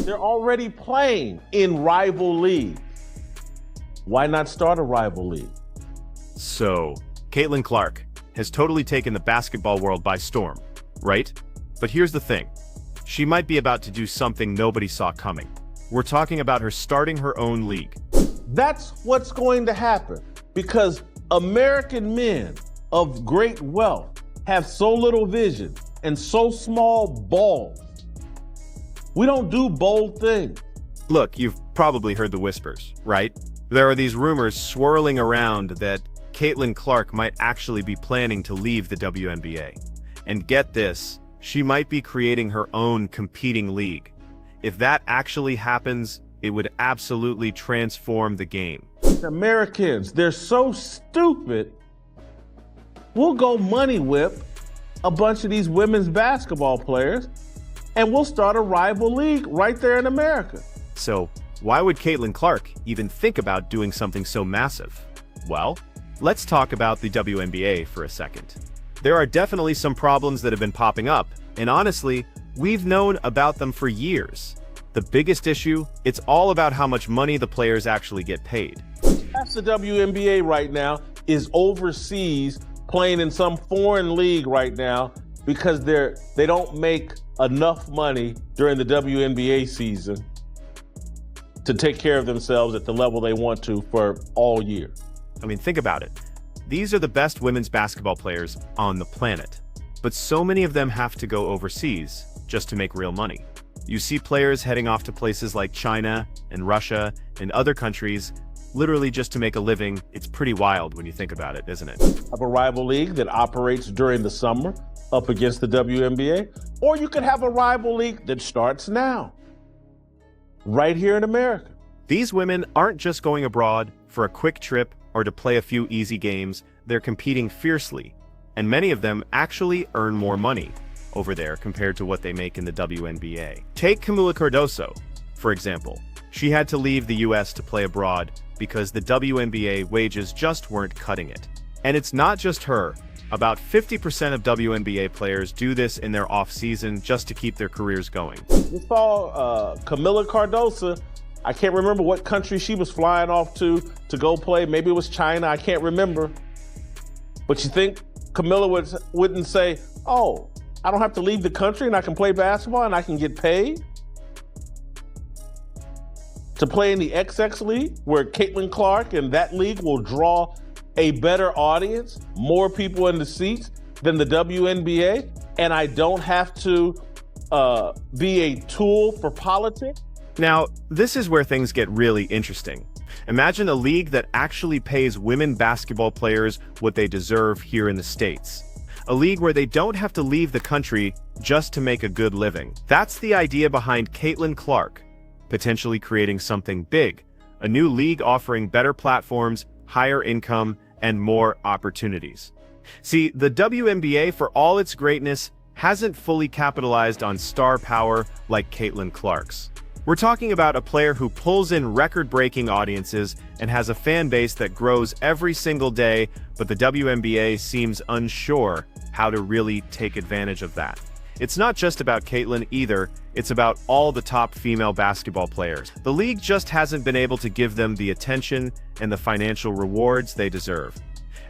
They're already playing in rival leagues. Why not start a rival league? So, Caitlin Clark has totally taken the basketball world by storm, right? But here's the thing. She might be about to do something nobody saw coming. We're talking about her starting her own league. That's what's going to happen because American men of great wealth have so little vision and so small balls. We don't do bold things. Look, you've probably heard the whispers, right? There are these rumors swirling around that Caitlin Clark might actually be planning to leave the WNBA. And get this, she might be creating her own competing league. If that actually happens, it would absolutely transform the game. Americans, they're so stupid. We'll go money whip a bunch of these women's basketball players and we'll start a rival league right there in America. So, why would Caitlin Clark even think about doing something so massive? Well, let's talk about the WNBA for a second. There are definitely some problems that have been popping up, and honestly, we've known about them for years. The biggest issue, it's all about how much money the players actually get paid. That's the WNBA right now is overseas playing in some foreign league right now because they don't make enough money during the WNBA season to take care of themselves at the level they want to for all year. I mean, think about it. These are the best women's basketball players on the planet, but so many of them have to go overseas just to make real money. You see players heading off to places like China and Russia and other countries literally just to make a living. It's pretty wild when you think about it, isn't it? Have a rival league that operates during the summer up against the WNBA, or you could have a rival league that starts now, right here in America. These women aren't just going abroad for a quick trip or to play a few easy games. They're competing fiercely, and many of them actually earn more money over there compared to what they make in the WNBA. Take Camila Cardoso, for example. She had to leave the US to play abroad because the WNBA wages just weren't cutting it. And it's not just her. About 50% of WNBA players do this in their off-season just to keep their careers going. We saw Camila Cardoso. I can't remember what country she was flying off to go play. Maybe it was China. I can't remember. But you think Camila wouldn't say, oh, I don't have to leave the country and I can play basketball and I can get paid to play in the XX League, where Caitlin Clark and that league will draw a better audience, more people in the seats than the WNBA, and I don't have to be a tool for politics? Now, this is where things get really interesting. Imagine a league that actually pays women basketball players what they deserve here in the States. A league where they don't have to leave the country just to make a good living. That's the idea behind Caitlin Clark, potentially creating something big. A new league offering better platforms, higher income, and more opportunities. See, the WNBA, for all its greatness, hasn't fully capitalized on star power like Caitlin Clark's. We're talking about a player who pulls in record-breaking audiences and has a fan base that grows every single day, but the WNBA seems unsure how to really take advantage of that. It's not just about Caitlin either, it's about all the top female basketball players. The league just hasn't been able to give them the attention and the financial rewards they deserve.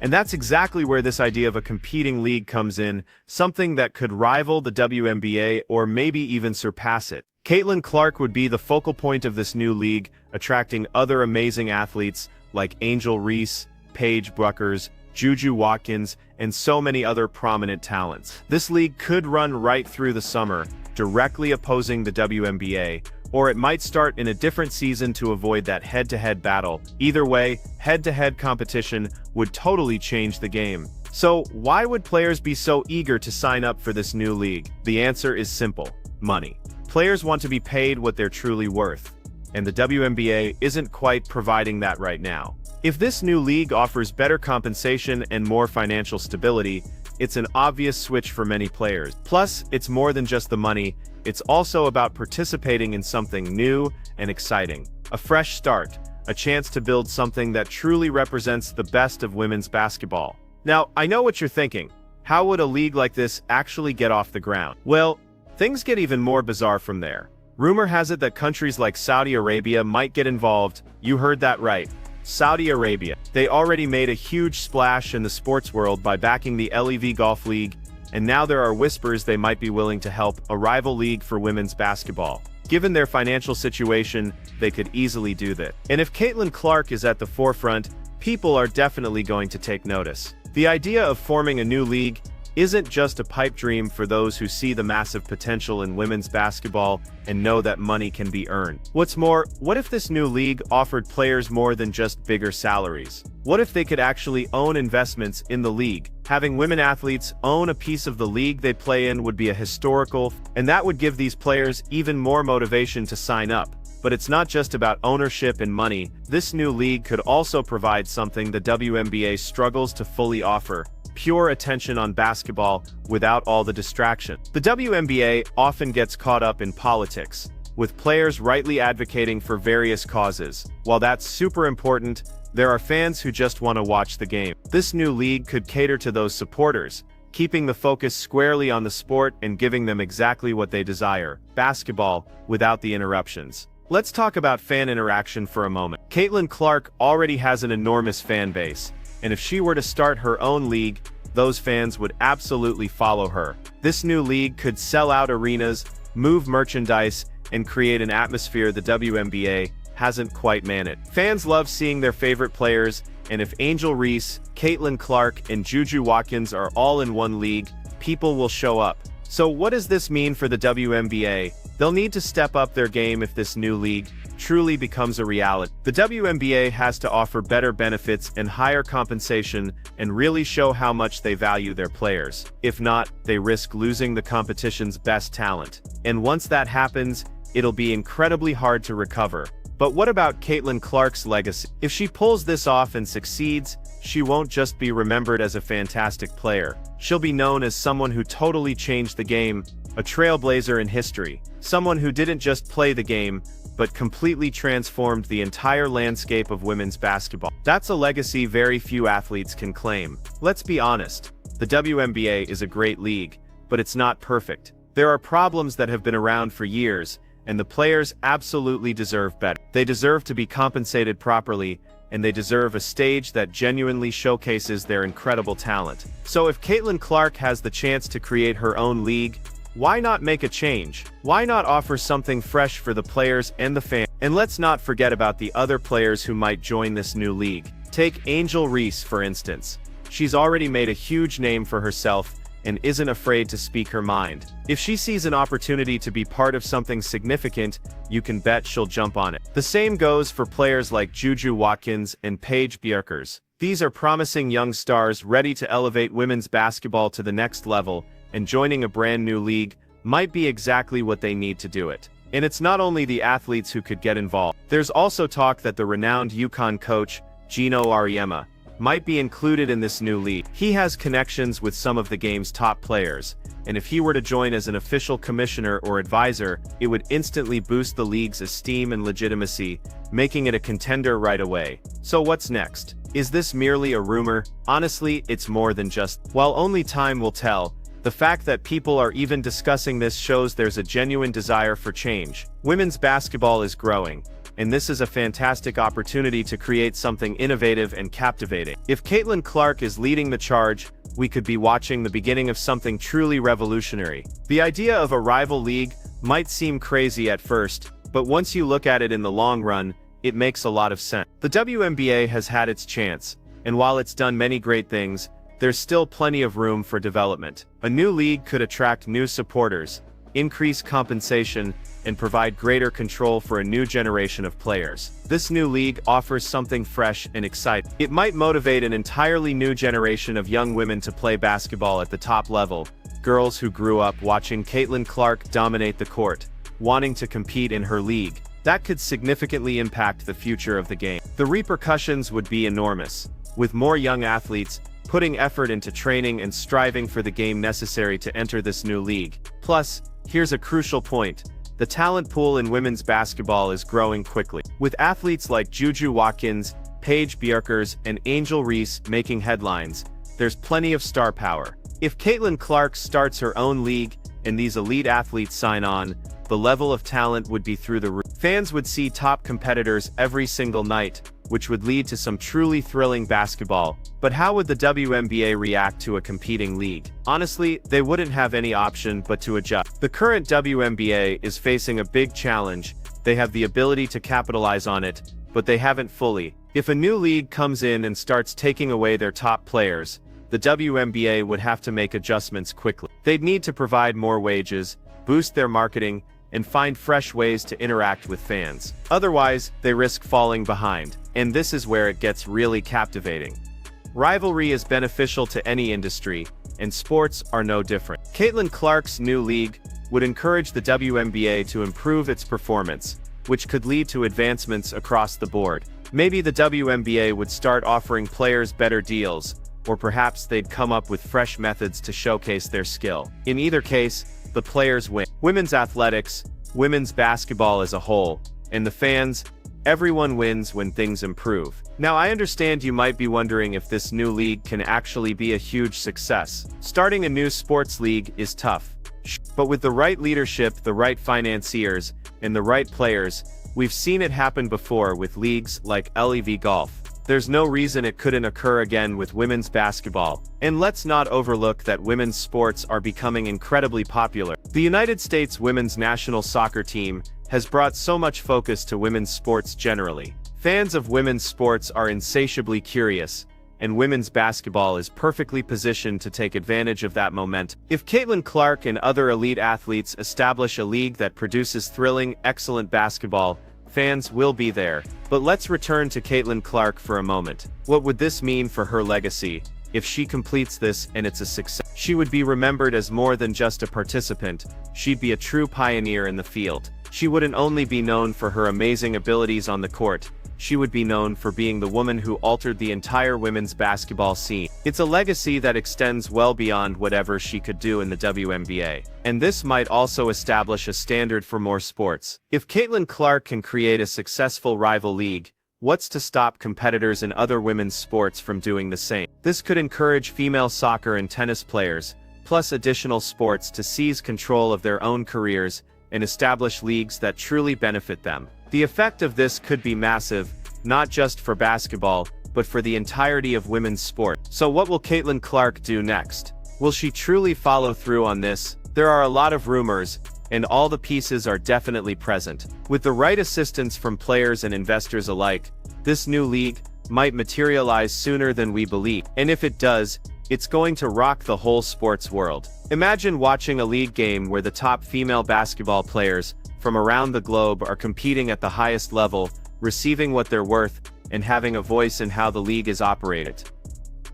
And that's exactly where this idea of a competing league comes in, something that could rival the WNBA or maybe even surpass it. Caitlin Clark would be the focal point of this new league, attracting other amazing athletes like Angel Reese, Paige Bueckers, Juju Watkins, and so many other prominent talents. This league could run right through the summer, directly opposing the WNBA, or it might start in a different season to avoid that head-to-head battle. Either way, head-to-head competition would totally change the game. So why would players be so eager to sign up for this new league? The answer is simple: money. Players want to be paid what they're truly worth, and the WNBA isn't quite providing that right now. If this new league offers better compensation and more financial stability, it's an obvious switch for many players. Plus, it's more than just the money, it's also about participating in something new and exciting. A fresh start, a chance to build something that truly represents the best of women's basketball. Now, I know what you're thinking. How would a league like this actually get off the ground? Well, things get even more bizarre from there. Rumor has it that countries like Saudi Arabia might get involved. You heard that right. Saudi Arabia. They already made a huge splash in the sports world by backing the LEV Golf League, and now there are whispers they might be willing to help a rival league for women's basketball. Given their financial situation, they could easily do that. And if Caitlin Clark is at the forefront, people are definitely going to take notice. The idea of forming a new league isn't just a pipe dream for those who see the massive potential in women's basketball and know that money can be earned. What's more, what if this new league offered players more than just bigger salaries? What if they could actually own investments in the league? Having women athletes own a piece of the league they play in would be a historical, and that would give these players even more motivation to sign up. But it's not just about ownership and money. This new league could also provide something the WNBA struggles to fully offer: pure attention on basketball without all the distraction. The WNBA often gets caught up in politics, with players rightly advocating for various causes. While that's super important, there are fans who just want to watch the game. This new league could cater to those supporters, keeping the focus squarely on the sport and giving them exactly what they desire: basketball without the interruptions. Let's talk about fan interaction for a moment. Caitlin Clark already has an enormous fan base, and if she were to start her own league, those fans would absolutely follow her. This new league could sell out arenas, move merchandise, and create an atmosphere the WNBA hasn't quite managed. Fans love seeing their favorite players, and if Angel Reese, Caitlin Clark, and Juju Watkins are all in one league, people will show up. So what does this mean for the WNBA? They'll need to step up their game if this new league truly becomes a reality. The WNBA has to offer better benefits and higher compensation and really show how much they value their players. If not, they risk losing the competition's best talent. And once that happens, it'll be incredibly hard to recover. But what about Caitlin Clark's legacy? If she pulls this off and succeeds, she won't just be remembered as a fantastic player. She'll be known as someone who totally changed the game, a trailblazer in history, someone who didn't just play the game, but completely transformed the entire landscape of women's basketball. That's a legacy very few athletes can claim. Let's be honest, the WNBA is a great league, but it's not perfect. There are problems that have been around for years, and the players absolutely deserve better. They deserve to be compensated properly, and they deserve a stage that genuinely showcases their incredible talent. So if Caitlin Clark has the chance to create her own league, why not make a change? Why not offer something fresh for the players and the fans? And let's not forget about the other players who might join this new league. Take Angel Reese, for instance. She's already made a huge name for herself and isn't afraid to speak her mind. If she sees an opportunity to be part of something significant, you can bet she'll jump on it. The same goes for players like Juju Watkins and Paige Bjerkers. These are promising young stars ready to elevate women's basketball to the next level, and joining a brand new league might be exactly what they need to do it. And it's not only the athletes who could get involved. There's also talk that the renowned UConn coach, Gino Auriemma, might be included in this new league. He has connections with some of the game's top players, and if he were to join as an official commissioner or advisor, it would instantly boost the league's esteem and legitimacy, making it a contender right away. So what's next? Is this merely a rumor? Honestly, it's more than just. While only time will tell, the fact that people are even discussing this shows there's a genuine desire for change. Women's basketball is growing, and this is a fantastic opportunity to create something innovative and captivating. If Caitlin Clark is leading the charge, we could be watching the beginning of something truly revolutionary. The idea of a rival league might seem crazy at first, but once you look at it in the long run, it makes a lot of sense. The WNBA has had its chance, and while it's done many great things, there's still plenty of room for development. A new league could attract new supporters, increase compensation, and provide greater control for a new generation of players. This new league offers something fresh and exciting. It might motivate an entirely new generation of young women to play basketball at the top level, girls who grew up watching Caitlin Clark dominate the court, wanting to compete in her league. That could significantly impact the future of the game. The repercussions would be enormous, with more young athletes putting effort into training and striving for the game necessary to enter this new league. Plus, here's a crucial point. The talent pool in women's basketball is growing quickly. With athletes like Juju Watkins, Paige Bjerkers, and Angel Reese making headlines, there's plenty of star power. If Caitlin Clark starts her own league and these elite athletes sign on, the level of talent would be through the roof. Fans would see top competitors every single night, which would lead to some truly thrilling basketball. But how would the WNBA react to a competing league? Honestly, they wouldn't have any option but to adjust. The current WNBA is facing a big challenge. They have the ability to capitalize on it, but they haven't fully. If a new league comes in and starts taking away their top players, the WNBA would have to make adjustments quickly. They'd need to provide more wages, boost their marketing, and find fresh ways to interact with fans. Otherwise, they risk falling behind. And this is where it gets really captivating. Rivalry is beneficial to any industry, and sports are no different. Caitlin Clark's new league would encourage the WNBA to improve its performance, which could lead to advancements across the board. Maybe the WNBA would start offering players better deals, or perhaps they'd come up with fresh methods to showcase their skill. In either case, the players win. Women's athletics, women's basketball as a whole, and the fans, everyone wins when things improve. Now, I understand you might be wondering if this new league can actually be a huge success. Starting a new sports league is tough. But with the right leadership, the right financiers, and the right players, we've seen it happen before with leagues like LEV Golf. There's no reason it couldn't occur again with women's basketball. And let's not overlook that women's sports are becoming incredibly popular. The United States women's national soccer team has brought so much focus to women's sports generally. Fans of women's sports are insatiably curious, and women's basketball is perfectly positioned to take advantage of that momentum. If Caitlin Clark and other elite athletes establish a league that produces thrilling, excellent basketball, fans will be there. But let's return to Caitlin Clark for a moment. What would this mean for her legacy? If she completes this and it's a success, she would be remembered as more than just a participant. She'd be a true pioneer in the field. She wouldn't only be known for her amazing abilities on the court, she would be known for being the woman who altered the entire women's basketball scene. It's a legacy that extends well beyond whatever she could do in the WNBA. And this might also establish a standard for more sports. If Caitlin Clark can create a successful rival league, what's to stop competitors in other women's sports from doing the same? This could encourage female soccer and tennis players, plus additional sports to seize control of their own careers and establish leagues that truly benefit them. The effect of this could be massive, not just for basketball, but for the entirety of women's sport. So what will Caitlin Clark do next? Will she truly follow through on this? There are a lot of rumors, and all the pieces are definitely present. With the right assistance from players and investors alike, this new league might materialize sooner than we believe. And if it does, it's going to rock the whole sports world. Imagine watching a league game where the top female basketball players from around the globe are competing at the highest level, receiving what they're worth, and having a voice in how the league is operated.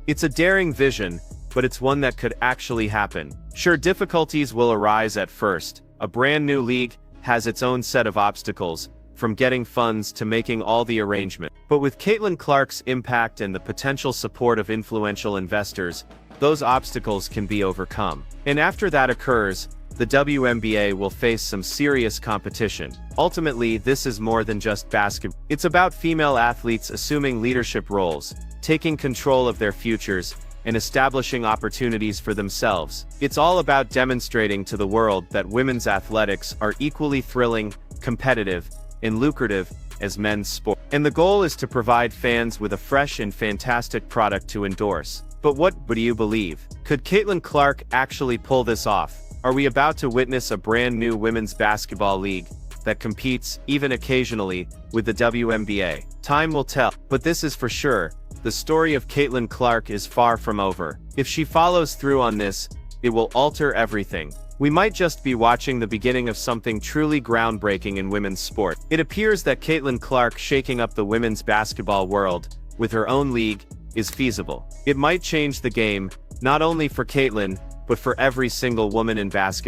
It's a daring vision, but it's one that could actually happen. Sure, difficulties will arise at first. A brand new league has its own set of obstacles, from getting funds to making all the arrangements. But with Caitlin Clark's impact and the potential support of influential investors, those obstacles can be overcome. And after that occurs, the WNBA will face some serious competition. Ultimately, this is more than just basketball. It's about female athletes assuming leadership roles, taking control of their futures, and establishing opportunities for themselves. It's all about demonstrating to the world that women's athletics are equally thrilling, competitive, and lucrative as men's sport. And the goal is to provide fans with a fresh and fantastic product to endorse. But what do you believe? Could Caitlin Clark actually pull this off? Are we about to witness a brand new women's basketball league that competes, even occasionally, with the WNBA? Time will tell, but this is for sure, the story of Caitlin Clark is far from over. If she follows through on this, it will alter everything. We might just be watching the beginning of something truly groundbreaking in women's sport. It appears that Caitlin Clark shaking up the women's basketball world with her own league is feasible. It might change the game, not only for Caitlin, but for every single woman in basketball.